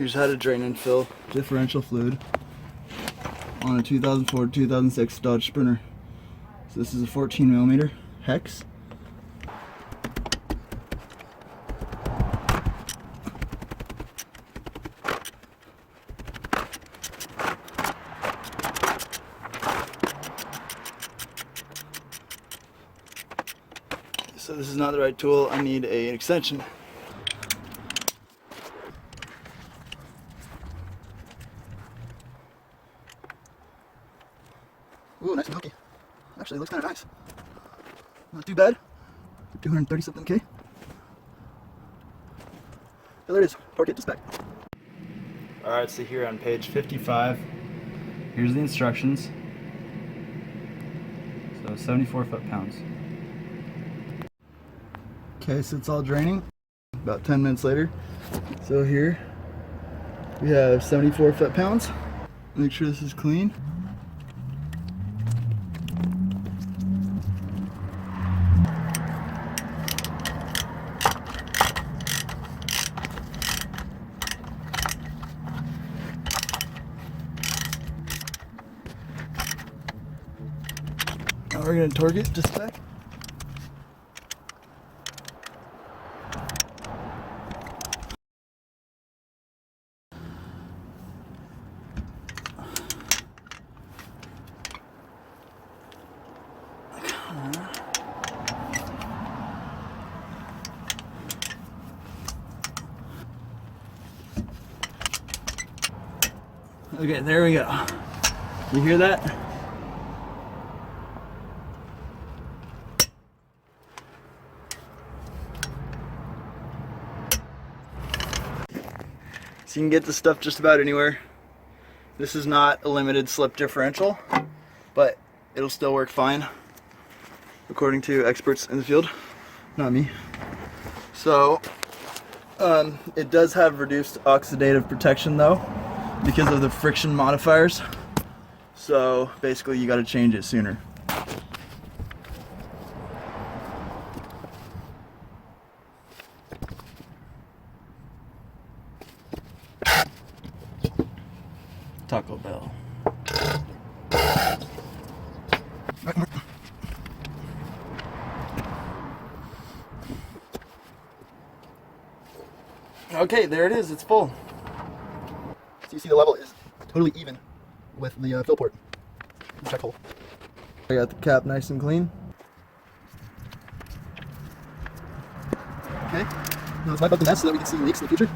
Here's how to drain and fill differential fluid on a 2004-2006 Dodge Sprinter. So this is a 14mm hex. So this is not the right tool. I need an extension. Ooh, nice and hooky. Actually, it looks kind of nice. Not too bad. 230 something K. Oh, there it is. Torque it to spec. Alright, so here on page 55, here's the instructions. So 74 foot-pounds. Okay, so it's all draining. About 10 minutes later. So here we have 74 foot-pounds. Make sure this is clean. Now we're going to torque it to spec. Okay, there we go. You hear that? So you can get this stuff just about anywhere. This is not a limited slip differential, but it'll still work fine, according to experts in the field, not me. So, it does have reduced oxidative protection though, because of the friction modifiers. So basically you got to change it sooner. Taco Bell. Okay, there it is, it's full. So you see the level is totally even with the fill port. Check hole. I got the cap nice and clean. Okay, now let's wipe up the mess so that we can see leaks in the future.